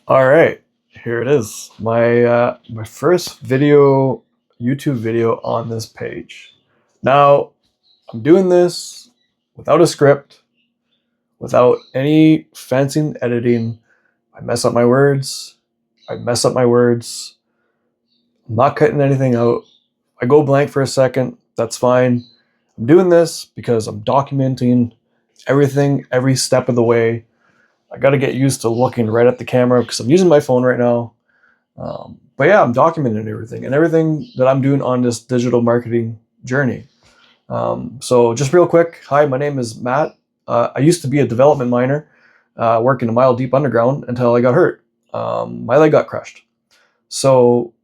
All right, here it is. My first YouTube video on this page. Now, I'm doing this without a script, without any fancy editing. I mess up my words. I mess up my words. I'm not cutting anything out. I go blank for a second. That's fine. I'm doing this because I'm documenting everything, every step of the way. I got to get used to looking right at the camera because I'm using my phone right now. But yeah, I'm documenting everything and everything that I'm doing on this digital marketing journey. So just real quick, hi, my name is Matt. I used to be a development miner, working a mile deep underground until I got hurt. My leg got crushed. So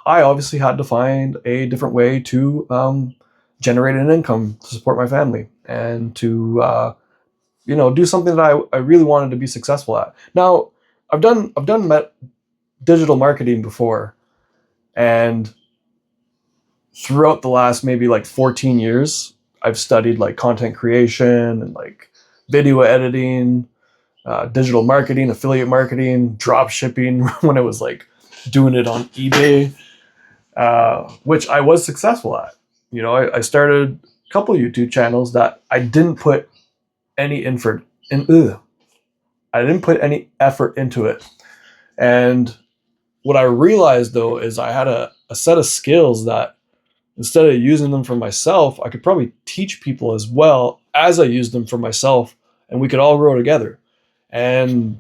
I obviously had to find a different way to generate an income to support my family and to do something that I really wanted to be successful at. Now, I've done digital marketing before, and throughout the last maybe like 14 years, I've studied like content creation and like video editing, digital marketing, affiliate marketing, drop shipping when I was like doing it on eBay, which I was successful at. I started a couple of YouTube channels that I didn't put any effort in. I didn't put any effort into it. And what I realized though is I had a set of skills that instead of using them for myself, I could probably teach people as well as I used them for myself, and we could all grow together. And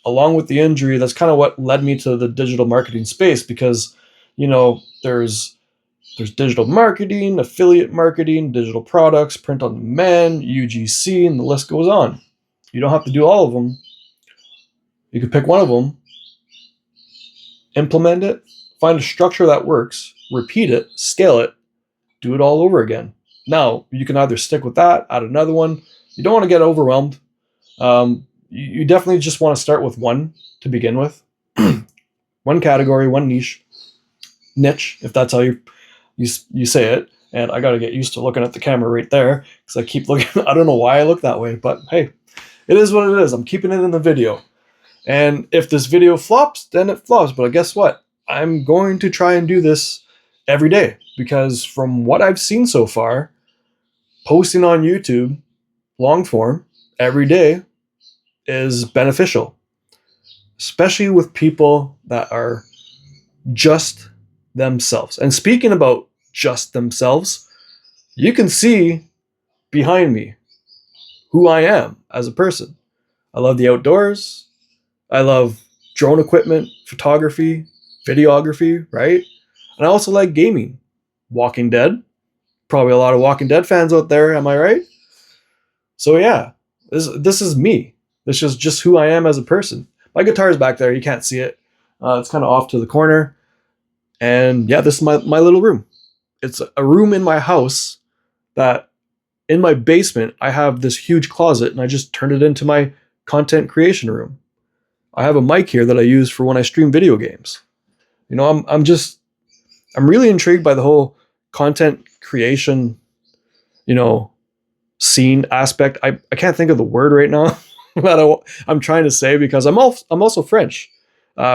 along with the injury, that's kind of what led me to the digital marketing space because, there's digital marketing, affiliate marketing, digital products, print on demand, UGC, and the list goes on. You don't have to do all of them. You could pick one of them, implement it, find a structure that works, repeat it, scale it, do it all over again. Now, you can either stick with that, add another one. You don't want to get overwhelmed. You definitely just want to start with one to begin with. One category, one niche, if that's how you say it. And I got to get used to looking at the camera right there because I keep looking. I don't know why I look that way, but hey, it is what it is. I'm keeping it in the video. And if this video flops, then it flops. But guess what? I'm going to try and do this every day because from what I've seen so far, posting on YouTube, long form, every day is beneficial, especially with people that are just themselves. And speaking about just themselves, you can see behind me who I am as a person. I love the outdoors. I love drone equipment, photography, videography, right? And I also like gaming. Walking Dead. Probably a lot of Walking Dead fans out there, am I right? So yeah, this is me. This is just who I am as a person. My guitar is back there. You can't see it. It's kind of off to the corner. And yeah, this is my little room. It's a room in my house that in my basement, I have this huge closet and I just turned it into my content creation room. I have a mic here that I use for when I stream video games. I'm really intrigued by the whole content creation, you know, scene aspect. I can't think of the word right now that I'm trying to say because I'm also French.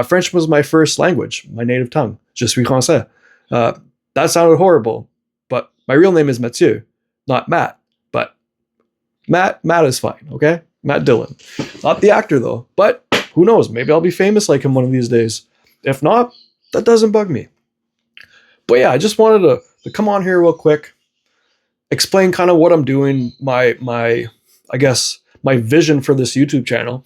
French was my first language, my native tongue. Je suis français. That sounded horrible, but my real name is Mathieu, not Matt. But Matt is fine, okay? Matt Dillon. Not the actor though, but who knows? Maybe I'll be famous like him one of these days. If not, that doesn't bug me. But yeah, I just wanted to come on here real quick, explain kind of what I'm doing, my I guess my vision for this YouTube channel.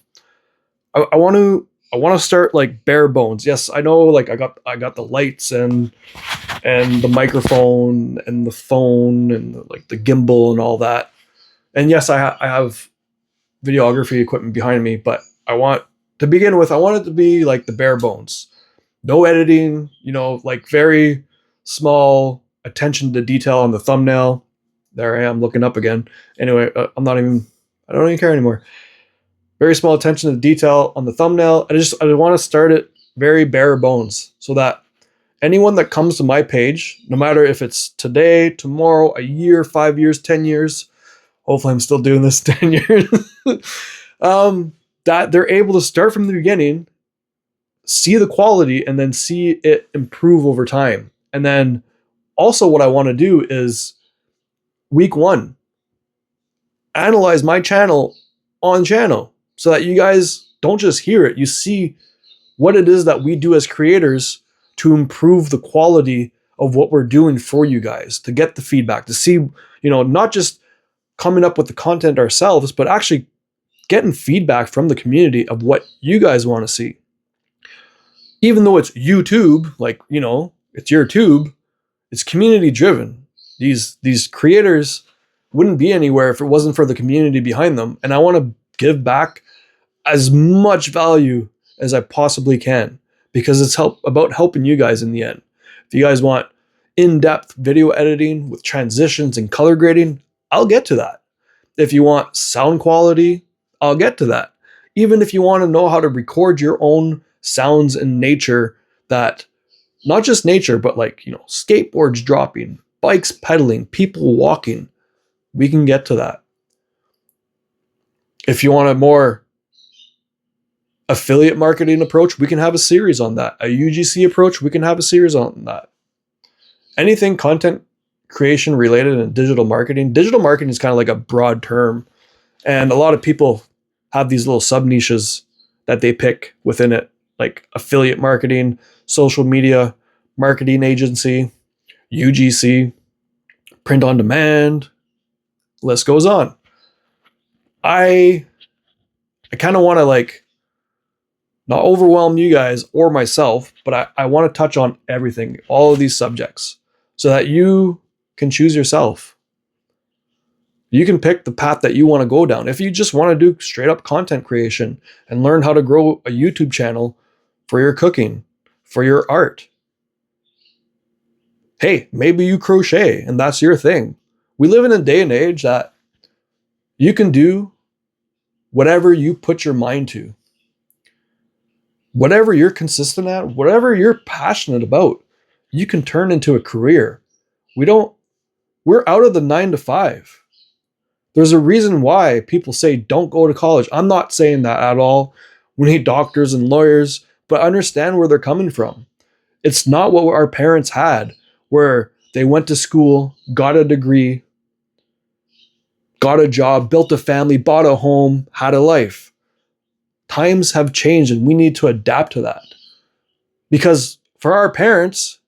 I want to start like bare bones. Yes, I know like I got the lights and the microphone and the phone and like the gimbal and all that. And yes, I have videography equipment behind me, but I want to begin with, I want it to be like the bare bones. No editing, like very small attention to detail on the thumbnail. There I am looking up again. Anyway, I don't even care anymore. Very small attention to detail on the thumbnail. I want to start it very bare bones so that anyone that comes to my page, no matter if it's today, tomorrow, a year, 5 years, 10 years, hopefully I'm still doing this 10 years, that they're able to start from the beginning see the quality and then see it improve over time. And then also what I want to do is week 1, analyze my channel on channel so that you guys don't just hear it, you see what it is that we do as creators to improve the quality of what we're doing for you guys, to get the feedback, to see, not just coming up with the content ourselves, but actually getting feedback from the community of what you guys want to see. Even though it's YouTube, it's your tube, it's community driven. These creators wouldn't be anywhere if it wasn't for the community behind them. And I want to give back as much value as I possibly can, because it's about helping you guys in the end. If you guys want in-depth video editing with transitions and color grading, I'll get to that. If you want sound quality, I'll get to that. Even if you want to know how to record your own sounds in nature, that not just nature, but skateboards dropping, bikes pedaling, people walking, we can get to that. If you want a more affiliate marketing approach, we can have a series on that. A UGC approach, we can have a series on that. Anything content creation related in digital marketing is kind of like a broad term. And a lot of people have these little sub niches that they pick within it, like affiliate marketing, social media marketing agency, UGC, print on demand, list goes on. I kind of want to not overwhelm you guys or myself, but I want to touch on everything, all of these subjects, so that you can choose yourself. You can pick the path that you want to go down. If you just want to do straight up content creation and learn how to grow a YouTube channel for your cooking, for your art, hey, maybe you crochet and that's your thing. We live in a day and age that you can do whatever you put your mind to. Whatever you're consistent at, whatever you're passionate about, you can turn into a career. We're out of the 9 to 5. There's a reason why people say don't go to college. I'm not saying that at all. We need doctors and lawyers, but understand where they're coming from. It's not what our parents had, where they went to school, got a degree, got a job, built a family, bought a home, had a life. Times have changed and we need to adapt to that. Because for our parents,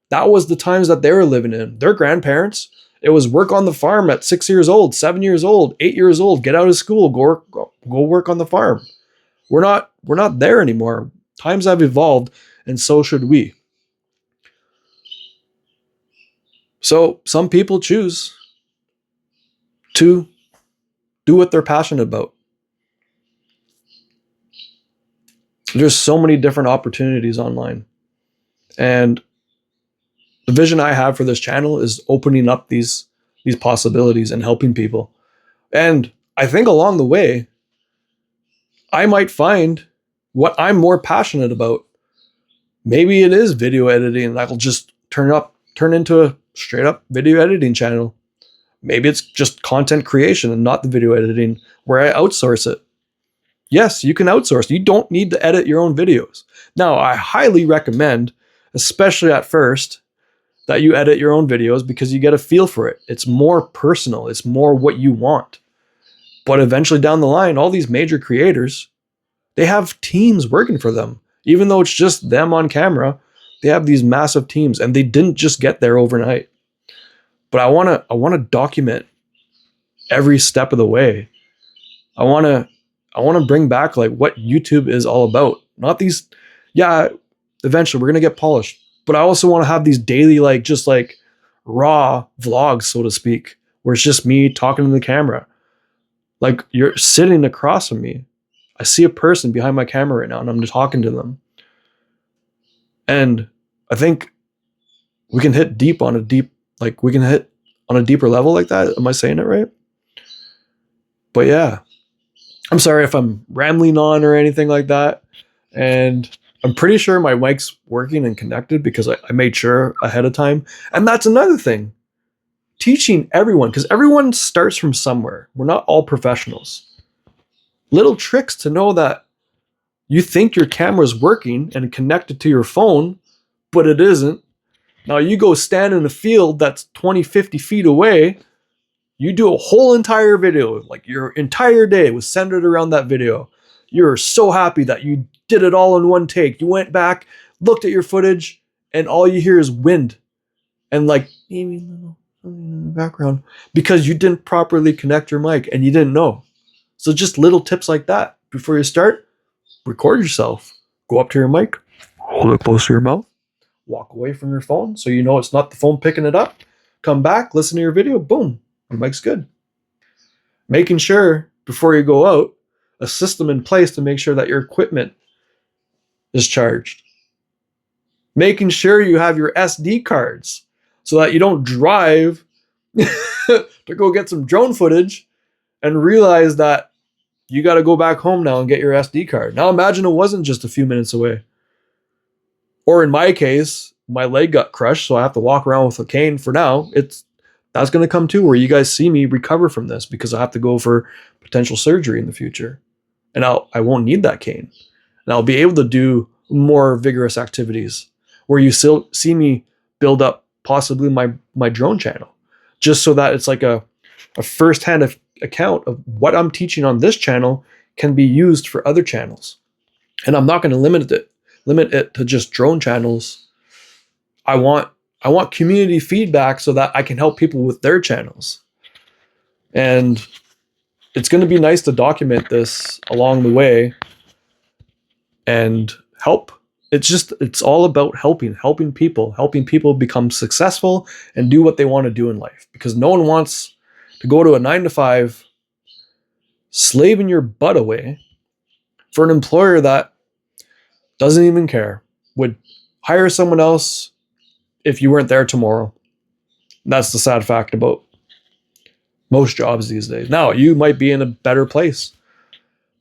that was the times that they were living in. Their grandparents, it was work on the farm at 6 years old, 7 years old, 8 years old, get out of school, go work on the farm. We're not there anymore. Times have evolved, and so should we. So some people choose to do what they're passionate about. There's so many different opportunities online. And the vision I have for this channel is opening up these possibilities and helping people. And I think along the way, I might find what I'm more passionate about. Maybe it is video editing, and I'll just turn into a straight up video editing channel. Maybe it's just content creation and not the video editing, where I outsource it. Yes, you can outsource. You don't need to edit your own videos. Now, I highly recommend, especially at first, that you edit your own videos, because you get a feel for it. It's more personal. It's more what you want. But eventually down the line, all these major creators, they have teams working for them. Even though it's just them on camera, they have these massive teams, and they didn't just get there overnight. But I want to document every step of the way. I want to bring back what YouTube is all about. Not these, eventually we're going to get polished. But I also want to have these daily, raw vlogs, so to speak, where it's just me talking to the camera. You're sitting across from me. I see a person behind my camera right now, and I'm just talking to them. And I think we can hit we can hit on a deeper level like that. Am I saying it right? But yeah, I'm sorry if I'm rambling on or anything like that. And I'm pretty sure my mic's working and connected, because I made sure ahead of time. And that's another thing. Teaching everyone, because everyone starts from somewhere. We're not all professionals. Little tricks to know that You think your camera's working and connected to your phone, but it isn't. Now you go stand in a field that's 20, 50 feet away. You do a whole entire video, like your entire day was centered around that video. You're so happy that you did it all in one take. You went back, looked at your footage, and all you hear is wind and like in the background because you didn't properly connect your mic and you didn't know. So just little tips like that. Before you start, record yourself. Go up to your mic, hold it close to your mouth, walk away from your phone so you know it's not the phone picking it up. Come back, listen to your video, boom, your mic's good. Making sure before you go out, a system in place to make sure that your equipment is charged. Making sure you have your SD cards so that you don't drive to go get some drone footage and realize that you got to go back home now and get your SD card. Now imagine it wasn't just a few minutes away. Or in my case, my leg got crushed, so I have to walk around with a cane for now. That's going to come too, where you guys see me recover from this because I have to go for potential surgery in the future. And I won't need that cane. And I'll be able to do more vigorous activities where you still see me build up possibly my drone channel, just so that it's like a first-hand account of what I'm teaching on this channel can be used for other channels. And I'm not going to limit it to just drone channels. I want community feedback so that I can help people with their channels. And it's going to be nice to document this along the way and help. It's all about helping people become successful and do what they want to do in life, because no one wants to go to a 9-to-5 slaving your butt away for an employer that doesn't even care, would hire someone else if you weren't there tomorrow. That's the sad fact about most jobs these days. Now, you might be in a better place,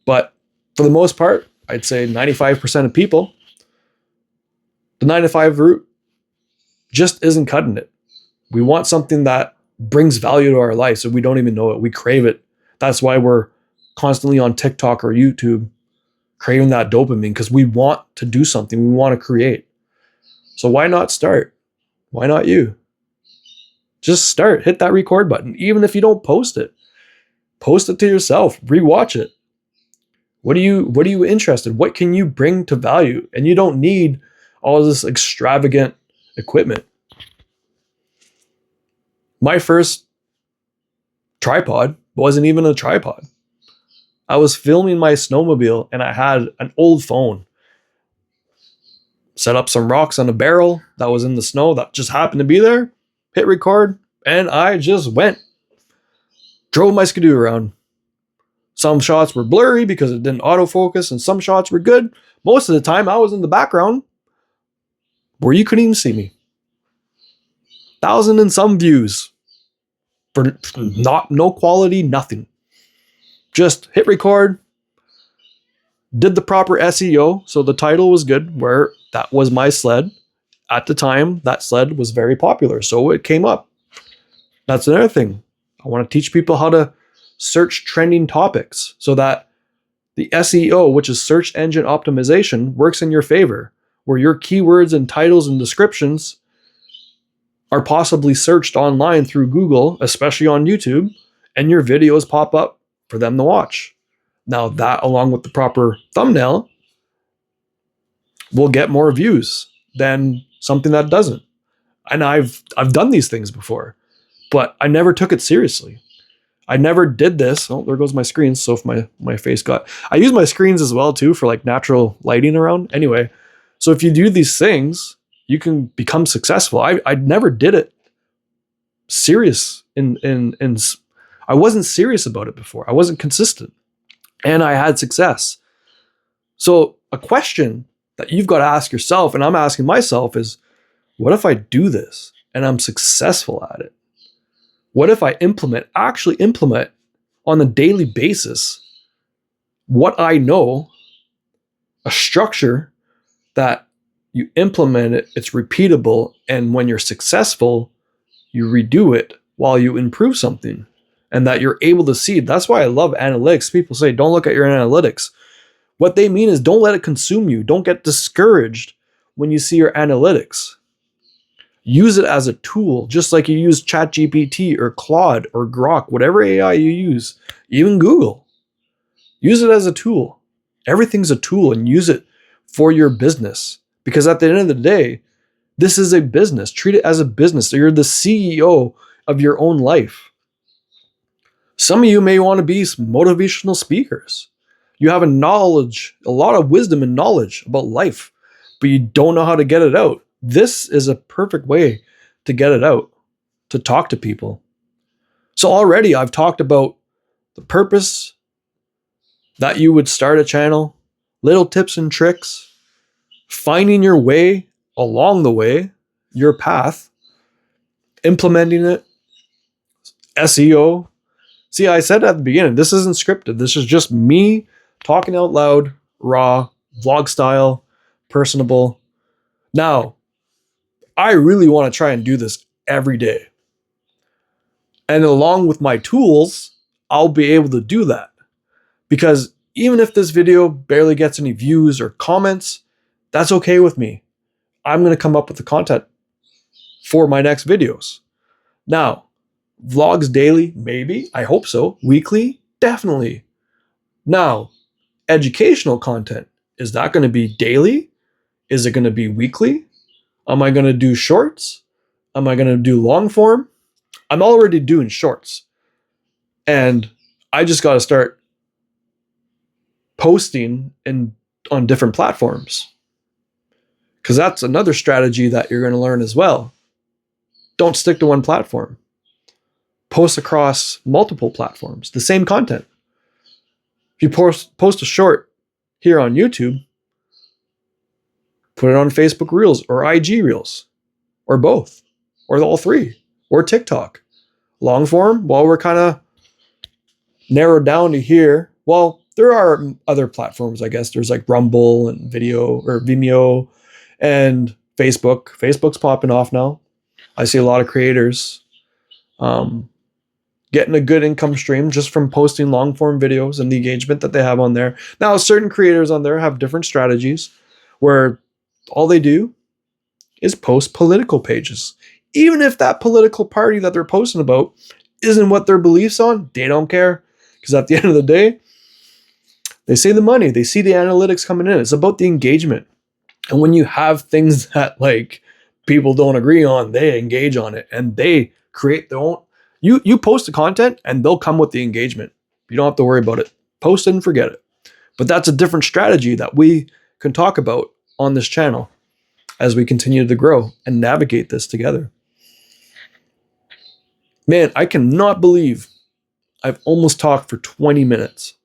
but for the most part, I'd say 95% of people, the 9-to-5 route just isn't cutting it. We want something that brings value to our life, so we don't even know it. We crave it. That's why we're constantly on TikTok or YouTube craving that dopamine, because we want to do something. We want to create. So why not start? Why not you? Just start. Hit that record button. Even if you don't post it to yourself. Rewatch it. What are you interested? What can you bring to value? And you don't need all this extravagant equipment. My first tripod wasn't even a tripod. I was filming my snowmobile and I had an old phone. Set up some rocks on a barrel that was in the snow that just happened to be there. Hit record, and I just went. Drove my Skidoo around. Some shots were blurry because it didn't autofocus, and some shots were good. Most of the time, I was in the background where you couldn't even see me. 1,000 and some views for no quality, nothing. Just hit record. Did the proper SEO, so the title was good, where that was my sled. At the time, that sled was very popular, so it came up. That's another thing. I want to teach people how to search trending topics so that the SEO, which is search engine optimization, works in your favor, where your keywords and titles and descriptions are possibly searched online through Google, especially on YouTube, and your videos pop up for them to watch. Now that, along with the proper thumbnail, will get more views than something that doesn't. And I've done these things before, but I never took it seriously. I never did this. Oh, there goes my screens. So if my face I use my screens as well too for like natural lighting around. Anyway, so if you do these things, you can become successful. I never did it serious I wasn't serious about it before. I wasn't consistent. And I had success. So a question that you've got to ask yourself, and I'm asking myself, is what if I do this and I'm successful at it? What if I actually implement on a daily basis what I know, a structure that you implement it, it's repeatable, and when you're successful, you redo it while you improve something. And that you're able to see. That's why I love analytics. People say, don't look at your analytics. What they mean is don't let it consume you. Don't get discouraged when you see your analytics. Use it as a tool, just like you use ChatGPT or Claude or Grok, whatever AI you use, even Google. Use it as a tool. Everything's a tool, and use it for your business. Because at the end of the day, this is a business. Treat it as a business. So you're the CEO of your own life. Some of you may want to be motivational speakers. You have a lot of wisdom and knowledge about life, but you don't know how to get it out. This is a perfect way to get it out, to talk to people. So already I've talked about the purpose that you would start a channel, little tips and tricks, finding your way along the way, your path, implementing it, SEO. See, I said at the beginning, this isn't scripted. This is just me talking out loud, raw, vlog style, personable. Now, I really want to try and do this every day. And along with my tools, I'll be able to do that. Because even if this video barely gets any views or comments, that's okay with me. I'm going to come up with the content for my next videos. Now, vlogs daily, maybe. I hope so. Weekly, definitely. Now, educational content, is that going to be daily? Is it going to be weekly? Am I going to do shorts? Am I going to do long form? I'm already doing shorts. And I just got to start posting on different platforms. Because that's another strategy that you're going to learn as well. Don't stick to one platform. Post across multiple platforms, the same content. If you post a short here on YouTube, put it on Facebook Reels or IG Reels, or both, or all three, or TikTok. Long form, well, we're kind of narrowed down to here. Well, there are other platforms, I guess. There's like Rumble and Video or Vimeo and Facebook. Facebook's popping off now. I see a lot of creators getting a good income stream just from posting long form videos and the engagement that they have on there. Now, certain creators on there have different strategies where all they do is post political pages. Even if that political party that they're posting about isn't what their beliefs on, they don't care. Because at the end of the day, they see the money, they see the analytics coming in. It's about the engagement. And when you have things that like people don't agree on, they engage on it and they create their own. You post the content and they'll come with the engagement. You don't have to worry about it. Post it and forget it. But that's a different strategy that we can talk about on this channel as we continue to grow and navigate this together. Man, I cannot believe I've almost talked for 20 minutes.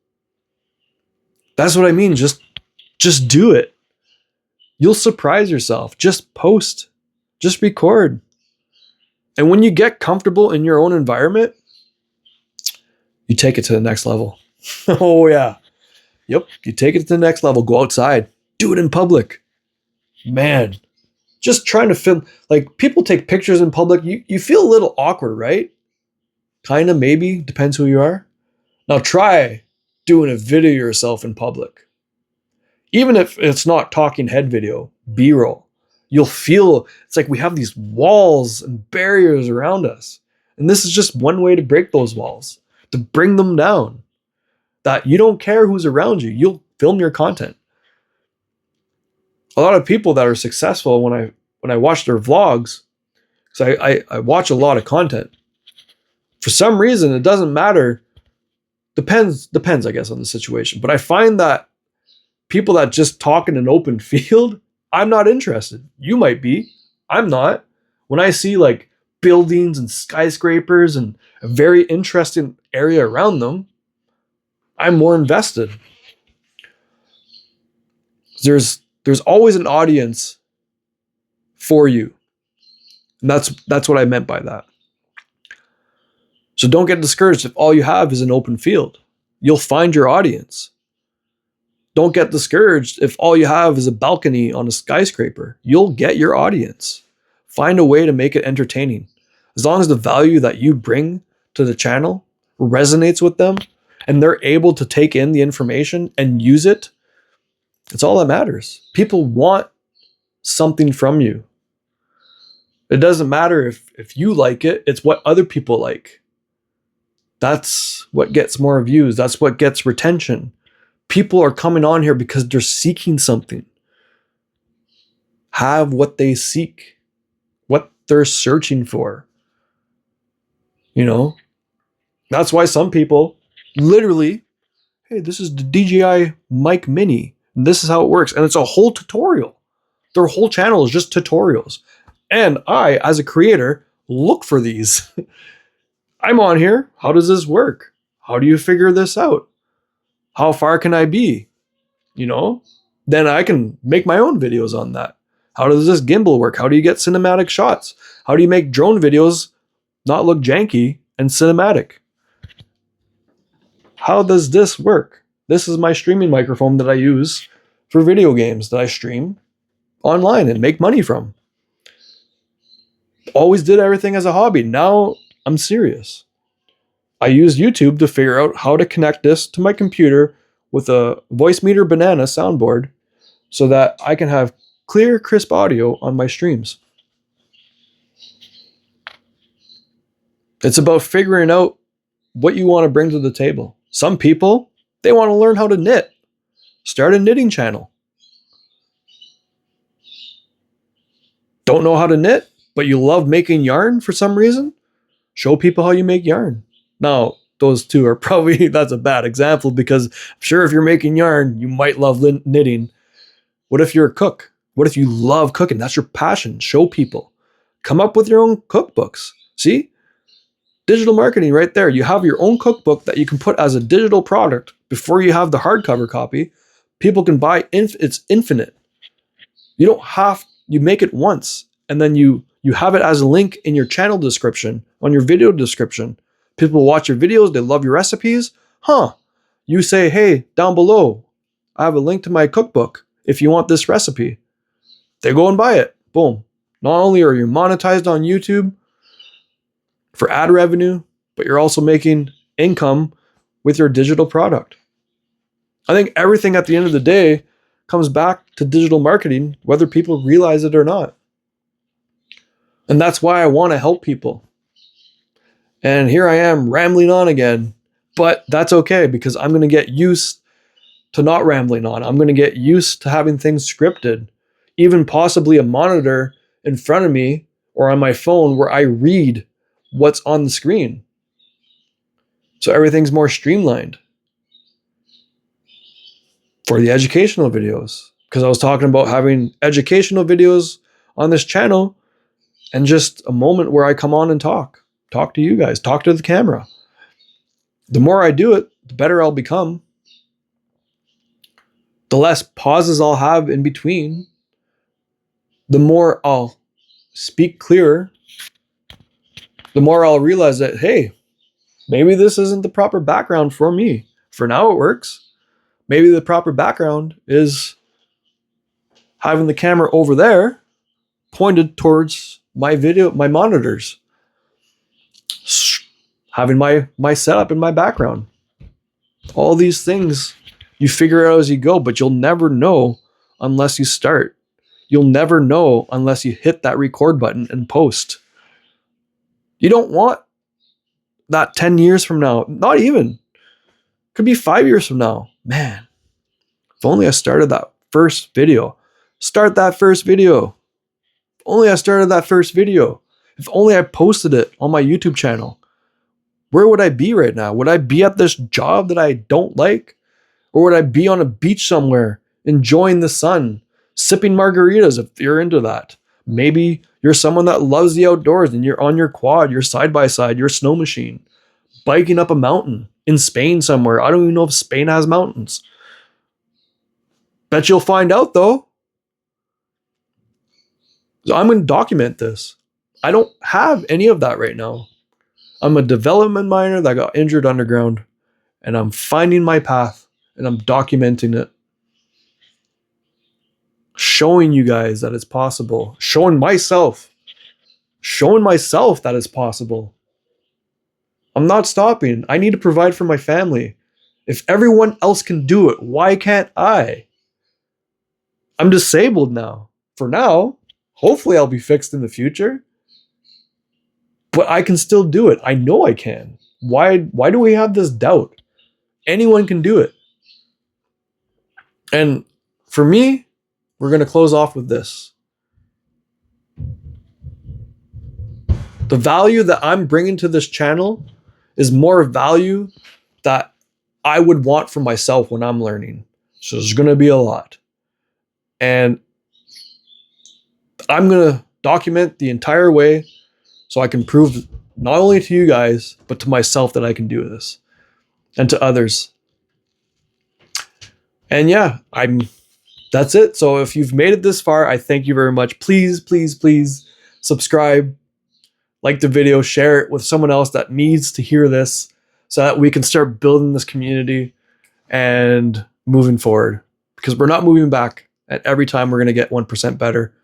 That's what I mean. Just do it. You'll surprise yourself. Just post. Just record. And when you get comfortable in your own environment, you take it to the next level. Oh, yeah. Yep. You take it to the next level. Go outside. Do it in public. Man, just trying to film. Like, people take pictures in public. You feel a little awkward, right? Kind of, maybe. Depends who you are. Now try doing a video of yourself in public. Even if it's not talking head video, B-roll. You'll feel, it's like we have these walls and barriers around us. And this is just one way to break those walls, to bring them down. That you don't care who's around you. You'll film your content. A lot of people that are successful, when I watch their vlogs, because I watch a lot of content. For some reason, it doesn't matter. Depends, I guess, on the situation. But I find that people that just talk in an open field, I'm not interested. You might be. I'm not. When I see like buildings and skyscrapers and a very interesting area around them, I'm more invested. There's always an audience for you. And that's what I meant by that. So don't get discouraged if all you have is an open field. You'll find your audience. Don't get discouraged if all you have is a balcony on a skyscraper. You'll get your audience. Find a way to make it entertaining. As long as the value that you bring to the channel resonates with them and they're able to take in the information and use it It's all that matters. People want something from you. It doesn't matter if you like it, it's what other people like. That's what gets more views. That's what gets retention. People are coming on here because they're seeking something. Have what they seek, what they're searching for. You know, that's why some people literally, hey, this is the DJI Mic Mini. And this is how it works. And it's a whole tutorial. Their whole channel is just tutorials. And I, as a creator, look for these. I'm on here. How does this work? How do you figure this out? How far can I be? You know, then I can make my own videos on that. How does this gimbal work? How do you get cinematic shots? How do you make drone videos not look janky and cinematic? How does this work? This is my streaming microphone that I use for video games that I stream online and make money from. Always did everything as a hobby. Now I'm serious. I use YouTube to figure out how to connect this to my computer with a Voicemeeter Banana soundboard so that I can have clear, crisp audio on my streams. It's about figuring out what you want to bring to the table. Some people, they want to learn how to knit. Start a knitting channel. Don't know how to knit, but you love making yarn for some reason? Show people how you make yarn. Now, those two are probably, that's a bad example because I'm sure if you're making yarn, you might love knitting. What if you're a cook? What if you love cooking? That's your passion. Show people. Come up with your own cookbooks. See? Digital marketing right there. You have your own cookbook that you can put as a digital product before you have the hardcover copy. People can buy, it's infinite. You don't have, you make it once and then you have it as a link in your channel description, on your video description. People watch your videos, they love your recipes. You say, hey, down below, I have a link to my cookbook if you want this recipe. They go and buy it. Boom. Not only are you monetized on YouTube for ad revenue, but you're also making income with your digital product. I think everything at the end of the day comes back to digital marketing, whether people realize it or not. And that's why I want to help people. And here I am rambling on again, but that's okay because I'm going to get used to not rambling on. I'm going to get used to having things scripted, even possibly a monitor in front of me or on my phone where I read what's on the screen. So everything's more streamlined for the educational videos. Because I was talking about having educational videos on this channel and just a moment where I come on and talk to you guys, talk to the camera. The more I do it, the better I'll become. The less pauses I'll have in between, the more I'll speak clearer, the more I'll realize that, hey, maybe this isn't the proper background for me. For now, it works. Maybe the proper background is having the camera over there pointed towards my monitors. Having my setup in my background. All these things you figure out as you go, but you'll never know unless you start. You'll never know unless you hit that record button and post. You don't want that 10 years from now, not even. Could be 5 years from now. Man, if only I started that first video. Start that first video. If only I started that first video. If only I posted it on my YouTube channel. Where would I be right now? Would I be at this job that I don't like? Or would I be on a beach somewhere, enjoying the sun, sipping margaritas if you're into that? Maybe you're someone that loves the outdoors and you're on your quad, your side-by-side, your snow machine, biking up a mountain in Spain somewhere. I don't even know if Spain has mountains. Bet you'll find out though. So I'm going to document this. I don't have any of that right now. I'm a development miner that got injured underground, and I'm finding my path, and I'm documenting it. Showing you guys that it's possible. Showing myself that it's possible. I'm not stopping. I need to provide for my family. If everyone else can do it, why can't I? I'm disabled now. For now, hopefully I'll be fixed in the future. But I can still do it. I know I can. Why do we have this doubt? Anyone can do it. And for me, we're going to close off with this. The value that I'm bringing to this channel is more value that I would want for myself when I'm learning. So there's going to be a lot. And I'm going to document the entire way so I can prove not only to you guys, but to myself that I can do this, and to others. And yeah, that's it. So if you've made it this far, I thank you very much. Please, please, please subscribe, like the video, share it with someone else that needs to hear this so that we can start building this community and moving forward, because we're not moving back. At every time we're going to get 1% better.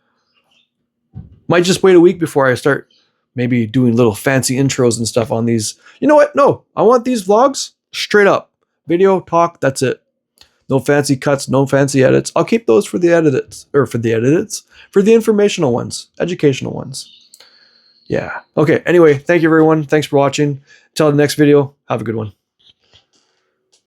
Might just wait a week before I start maybe doing little fancy intros and stuff on these. You know what? No, I want these vlogs straight up. Video, talk, that's it. No fancy cuts, no fancy edits. I'll keep those for the for the informational ones, educational ones. Yeah. Okay. Anyway, thank you everyone. Thanks for watching. Until the next video, have a good one.